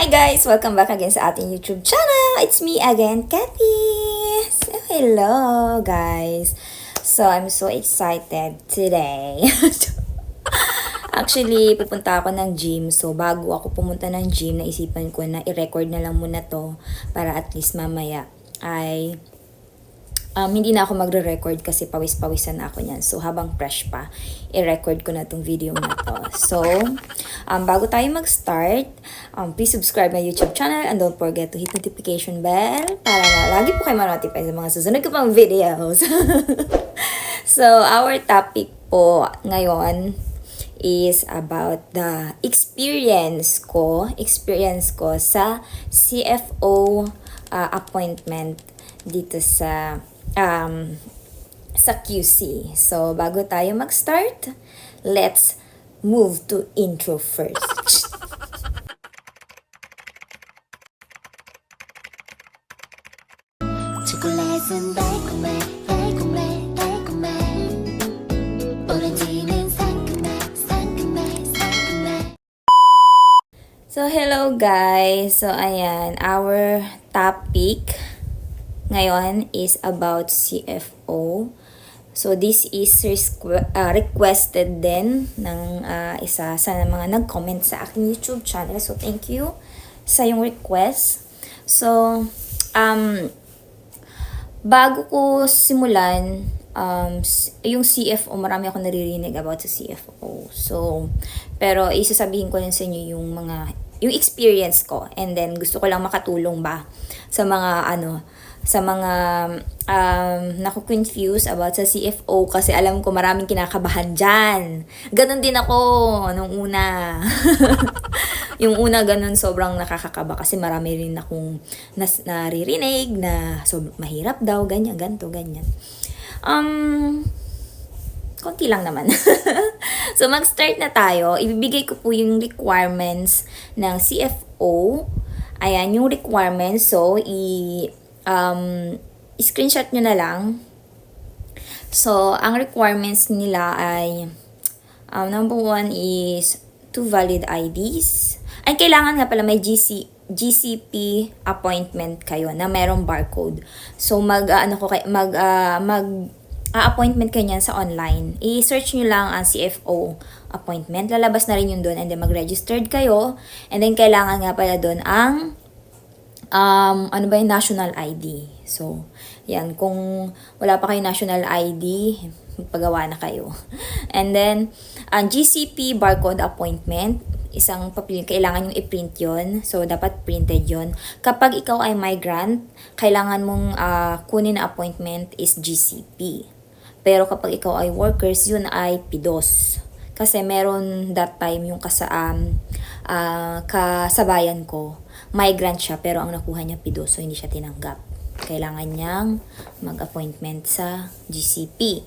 Hi guys! Welcome back again sa ating YouTube channel! It's me again, Kathy! So, hello guys! So, I'm so excited today. Actually, pupunta ako ng gym. So, bago ako pumunta ng gym, naisipan ko na i-record na lang muna to para at least mamaya ay hindi na ako magre-record kasi pawis-pawisan na ako niyan. So, habang fresh pa, i-record ko na tong video na to. So, bago tayo mag-start, please subscribe my YouTube channel and don't forget to hit notification bell para lagi po kayo ma-notify sa mga susunod ko pang videos. So, our topic po ngayon is about the experience ko sa CFO appointment dito sa QC. So, bago tayo mag-start, let's move to intro first. 초콜릿은 달콤해 달콤해 달콤해 오렌지는 상큼해 상큼해 상큼해. So, hello guys! So, ayan, our topic ngayon is about CFO. So, this is requested din ng isa sa mga nag-comment sa aking YouTube channel. So, thank you sa yung request. So, bago ko simulan, yung CFO, marami ako naririnig about sa CFO. So, pero isasabihin ko lang sa inyo yung experience ko. And then, gusto ko lang makatulong ba sa mga naku-confuse about sa CFO kasi alam ko maraming kinakabahan dyan. Ganon din ako nung una. Yung una ganon sobrang nakakakaba kasi marami rin akong naririnig na mahirap daw, ganyan, ganto, ganyan. Konti lang naman. So, mag-start na tayo. Ibibigay ko po yung requirements ng CFO. Ayan, yung requirements. So, screenshot nyo na lang. So, ang requirements nila ay number 1 is 2 valid IDs. Ay, kailangan nga pala may GCP appointment kayo na merong barcode. So, appointment kayo niyan sa online. I-search nyo lang ang CFO appointment. Lalabas na rin yun doon and then mag-registered kayo. And then, kailangan nga pala doon ang yung national ID. So, yan. Kung wala pa kayo national ID, pagawa na kayo. And then, ang GCP barcode appointment, isang papel, kailangan yung i-print yon. So, dapat printed yon. Kapag ikaw ay migrant, kailangan mong kunin na appointment is GCP. Pero kapag ikaw ay workers, yun ay PIDOS. Kasi meron that time yung kasabayan ko, migrant siya pero ang nakuha niya PIDOS, so hindi siya tinanggap. Kailangan niyang mag-appointment sa GCP.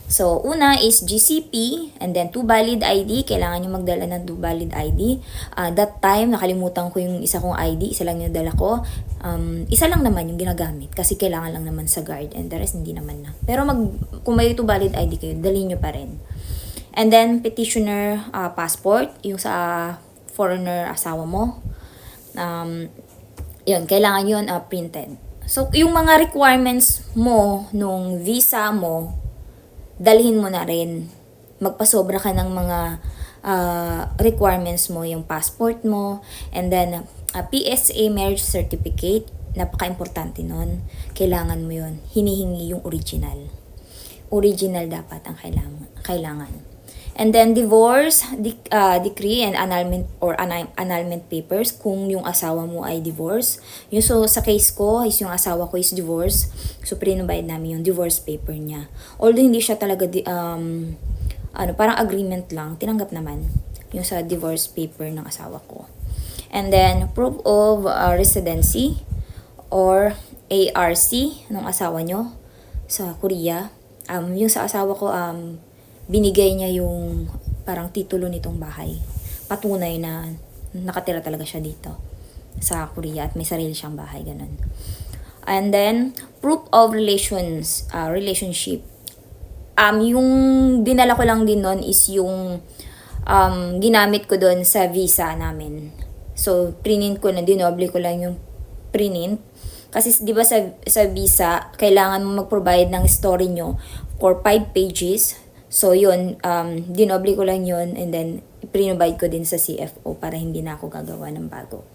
So, una is GCP and then 2 valid ID. Kailangan niyo magdala ng 2 valid ID. That time, nakalimutan ko yung isa kong ID. Isa lang yung dala ko. Isa lang naman yung ginagamit kasi kailangan lang naman sa guard and the rest hindi naman na. Pero kung may 2 valid ID kayo, dalhin niyo pa rin. And then, petitioner passport, yung sa foreigner asawa mo. Yun, kailangan yun printed. So, yung mga requirements mo nung visa mo, dalhin mo na rin. Magpasobra ka ng mga requirements mo, yung passport mo, and then PSA marriage certificate, napaka-importante nun. Kailangan mo yun. Hinihingi yung original. Original dapat ang kailangan. And then divorce, decree and annulment or annulment papers kung yung asawa mo ay divorce. So sa case ko, yung asawa ko is divorce. So pre-provide namin yung divorce paper niya. Although hindi siya talaga parang agreement lang, tinanggap naman yung sa divorce paper ng asawa ko. And then proof of residency or ARC ng asawa nyo sa Korea. Yung sa asawa ko binigay niya yung parang titulo nitong bahay. Patunay na nakatira talaga siya dito sa Korea at may sarili siyang bahay, ganun. And then, proof of relationship. Yung dinala ko lang din nun is yung ginamit ko doon sa visa namin. So, prinint ko na, dinoble ko lang yung prinint. Kasi di ba sa visa, kailangan mo mag-provide ng story nyo for 5 pages. So, yun, dinoble ko lang yun and then prinobide ko din sa CFO para hindi na ako gagawa ng bago.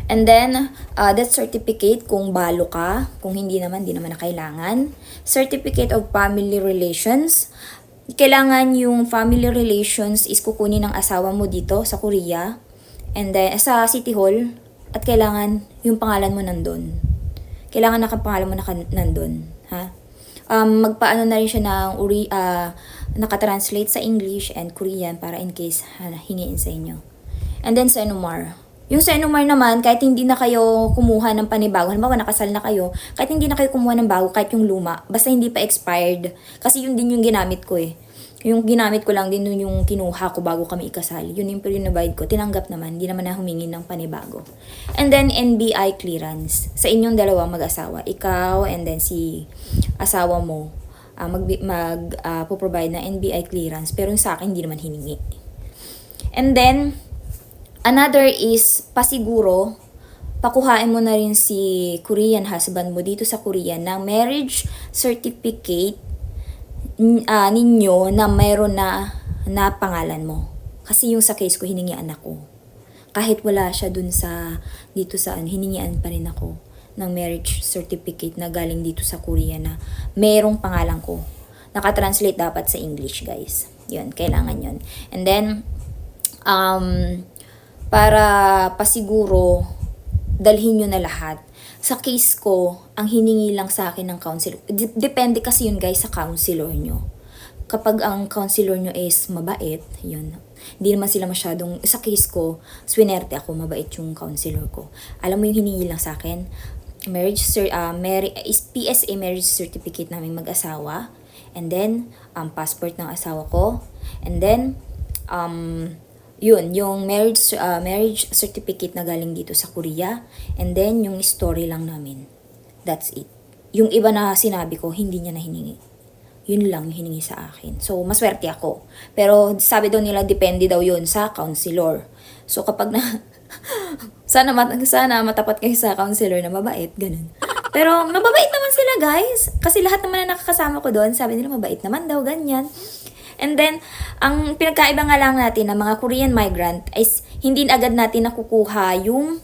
And then, death certificate kung balo ka. Kung hindi naman, di naman na kailangan. Certificate of family relations. Kailangan yung family relations is kukunin ng asawa mo dito sa Korea. And then, sa City Hall. At kailangan yung pangalan mo nandun. Kailangan nakapangalan mo nandun. Ha? Magpaano na rin siya ng nakatranslate sa English and Korean para in case hingiin sa inyo. And then sa NUMAR. Yung sa NUMAR naman, kahit hindi na kayo kumuha ng panibago, halimbawa nakasal na kayo, kahit hindi na kayo kumuha ng bago, kahit yung luma, basta hindi pa expired. Kasi yun din yung ginamit ko eh. Yung ginamit ko lang din nun yung kinuha ko bago kami ikasal. Yun yung prinobide ko. Tinanggap naman. Hindi naman na humingi ng panibago. And then, NBI clearance. Sa inyong dalawa mag-asawa. Ikaw and then si asawa mo provide na NBI clearance. Pero yung sa akin, hindi naman hiningi. And then, another is pasiguro, pakuhain mo na rin si Korean husband mo dito sa Korea ng marriage certificate ninyo na mayroon na pangalan mo. Kasi yung sa case ko, hiningian ako. Kahit wala siya dun dito sa hiningian pa rin ako ng marriage certificate na galing dito sa Korea na mayroong pangalan ko. Nakatranslate dapat sa English, guys. Yun, kailangan yun. And then, para pasiguro, dalhin nyo na lahat. Sa case ko, ang hiningi lang sa akin ng counselor. Depende kasi yun guys sa counselor nyo. Kapag ang counselor nyo is mabait, yun. Hindi naman sila masyadong, sa case ko, swinerte ako, mabait yung counselor ko. Alam mo yung hiningi lang sa akin? PSA marriage certificate namin mag-asawa. And then, passport ng asawa ko. And then, yun, yung marriage certificate na galing dito sa Korea. And then, yung story lang namin. That's it. Yung iba na sinabi ko, hindi niya na hiningi. Yun lang yung hiningi sa akin. So, maswerte ako. Pero, sabi daw nila, depende daw yun sa counselor. So, kapag na... sana matapat kayo sa counselor na mabait, ganun. Pero, mababait naman sila, guys. Kasi lahat naman na nakakasama ko doon, sabi nila, mabait naman daw, ganyan. And then, ang pinagkaiba nga lang natin ng mga Korean migrant is hindi agad natin nakukuha yung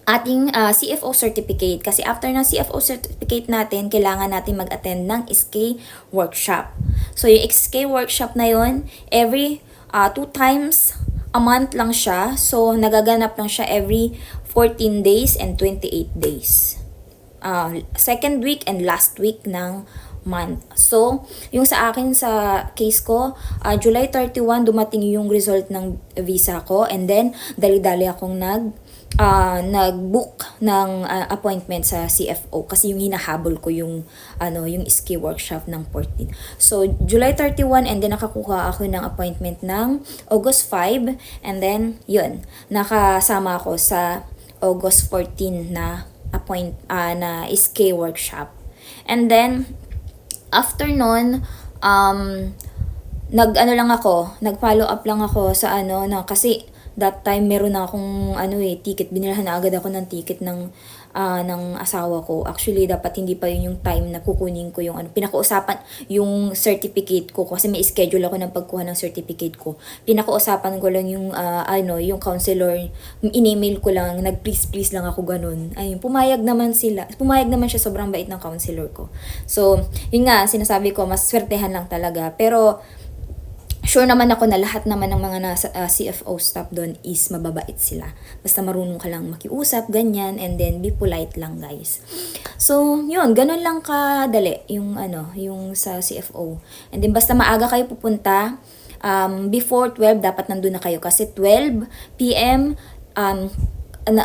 ating CFO certificate. Kasi after ng CFO certificate natin, kailangan natin mag-attend ng SK workshop. So, yung SK workshop na yon every 2 times a month lang siya. So, nagaganap lang siya every 14 days and 28 days. Second week and last week ng month. So, yung sa akin sa case ko, July 31 dumating yung result ng visa ko and then dali-dali akong nag-book ng appointment sa CFO kasi yung hinahabol ko yung ski workshop ng 14. So, July 31 and then nakakuha ako ng appointment ng August 5 and then yun, nakasama ako sa August 14 na na ski workshop. And then after nun, nag-follow up lang ako sa kasi that time meron na akong ticket, binilhan na agad ako ng ticket ng asawa ko. Actually, dapat hindi pa yun yung time na kukunin ko yung pinakausapan yung certificate ko kasi may schedule ako ng pagkuha ng certificate ko. Pinakausapan ko lang yung yung counselor, in-email ko lang, nag-please lang ako ganun. Ayun, pumayag naman siya, sobrang bait ng counselor ko. So, yun nga, sinasabi ko, mas swertehan lang talaga. Pero, sure naman ako na lahat naman ng mga nasa CFO staff doon is mababait sila. Basta marunong ka lang makiusap, ganyan, and then be polite lang, guys. So, yun, ganun lang kadali yung sa CFO. And then basta maaga kayo pupunta, before 12 dapat nandun na kayo kasi 12 PM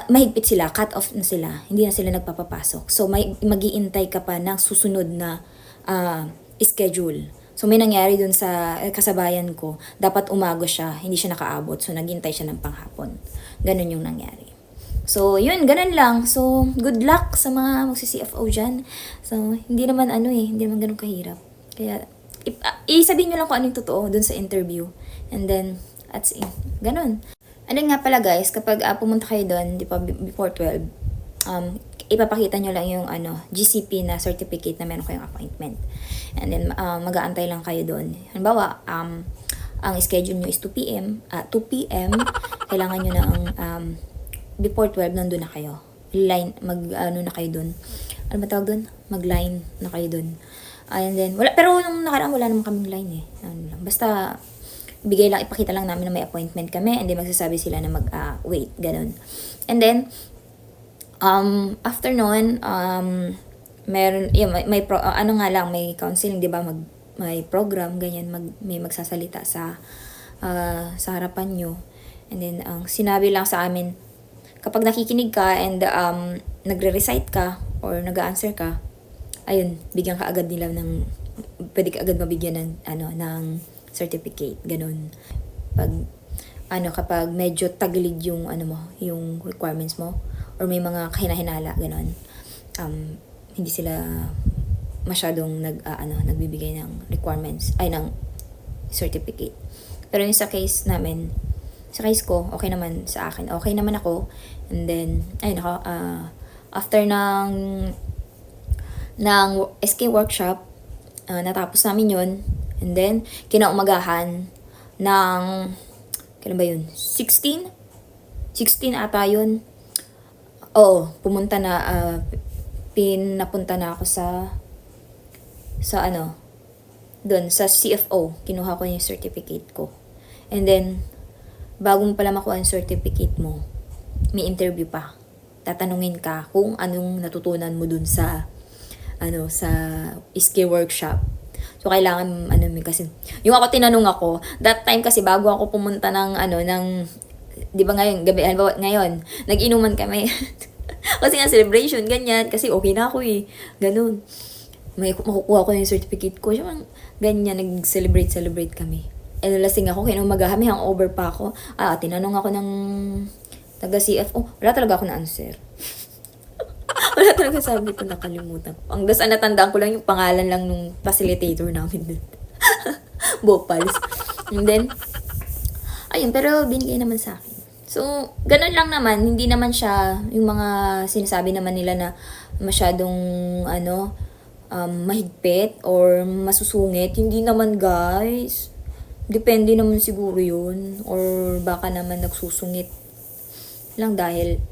mahigpit sila, cut off na sila. Hindi na sila nagpapapasok. So, mag-iintay ka pa ng susunod na schedule. So, may nangyari dun sa kasabayan ko. Dapat umaga siya, hindi siya nakaabot. So, naghintay siya ng panghapon. Ganun yung nangyari. So, yun, ganun lang. So, good luck sa mga magsi-CFO dyan. So, hindi naman hindi naman ganun kahirap. Kaya, isabihin nyo lang kung anong totoo dun sa interview. And then, that's it. Ganun. Ano nga pala guys, kapag pumunta kayo doon, di pa before 12, ipapakita nyo lang yung GCP na certificate na meron kayong appointment. And then mag-aantay lang kayo doon. Halimbawa, ang schedule nyo is 2 p.m. 2 p.m. Kailangan nyo ng before 12 nandun na kayo. Line, na kayo doon. Ano ba tawag doon? Mag-line na kayo doon. And then, pero nung nakaraan wala naman kaming line eh. Basta, ipakita lang namin na may appointment kami, and then magsasabi sila na wait, ganun. And then, after nun, meron, may counseling, di ba, may program, ganyan, may magsasalita sa harapan nyo. And then, sinabi lang sa amin, kapag nakikinig ka and nagre-recite ka, or nag-answer ka, ayun, bigyan ka agad nila pwede ka agad mabigyan ng certificate, ganun. Kapag medyo tagilid yung yung requirements mo, or may mga kahinahinala, ganun, hindi sila masyadong nagbibigay ng requirements, ng certificate. Pero yung sa case ko, okay naman sa akin, okay naman ako. And then, after ng SK workshop, natapos namin yun. And then, kinaumagahan ng, kailan ba yun? 16 ata yun. Oo, pinapunta na ako sa doon, sa CFO. Kinuha ko yung certificate ko. And then, bago mo pala makuha yung certificate mo, may interview pa. Tatanungin ka kung anong natutunan mo dun sa SK workshop. So, kailangan, kasi, yung tinanong ako, that time kasi bago ako pumunta di ba ngayon, nag-inuman kami. Kasi nga, celebration, ganyan, kasi okay na ako eh, ganun. May makukuha ko yung certificate ko, ganyan, nag-celebrate kami. Lasing ako, kinumagahan, may hangover pa ako. Tinanong ako ng taga-CFO, wala talaga ako na answer. Wala talaga, sabi ko, nakalimutan ko. Ang natandaan ko lang yung pangalan lang nung facilitator namin dun. Bopals. And then, ayun, pero binigay naman sa akin. So, ganun lang naman. Hindi naman siya yung mga sinasabi naman nila na masyadong, mahigpit or masusungit. Hindi naman, guys. Depende naman siguro yun. Or baka naman nagsusungit lang dahil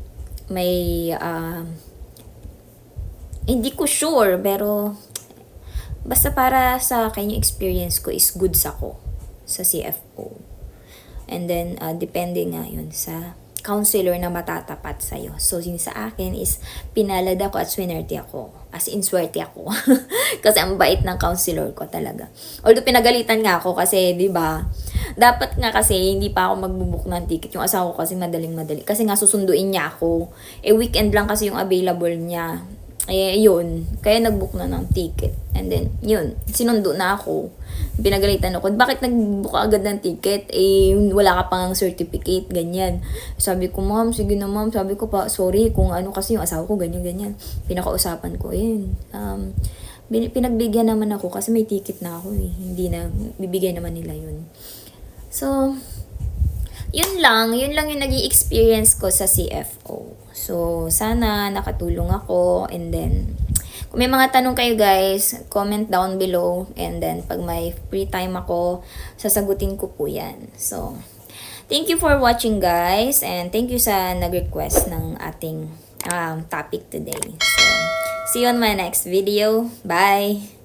may, hindi ko sure, pero basta para sa akin yung experience ko is goods ako sa CFO. And then, depende nga yun sa counselor na matatapat sa'yo. So, yun sa akin is pinalad ako at swinerte ako. As in, swerte ako. Kasi ang bait ng counselor ko talaga. Although pinagalitan nga ako kasi, di ba, dapat nga kasi hindi pa ako magbubook ng ticket. Yung asawa ko kasi madaling-madali. Kasi nga susunduin niya ako. Weekend lang kasi yung available niya. Yun. Kaya nag-book na ng ticket. And then, yun. Sinundo na ako. Pinagalitan ako. Bakit nag-book ka agad ng ticket? Wala ka pang certificate. Ganyan. Sabi ko, ma'am, sige na ma'am. Sabi ko pa, sorry kung kasi yung asawa ko, ganyan. Pinakausapan ko. Yun. Pinagbigyan naman ako kasi may ticket na ako eh. Hindi na, bibigay naman nila yun. So, yun lang yung naging experience ko sa CFO. So, sana nakatulong ako. And then, kung may mga tanong kayo guys, comment down below. And then, pag may free time ako, sasagutin ko po yan. So, thank you for watching guys. And thank you sa nag-request ng ating topic today. So, see you on my next video. Bye!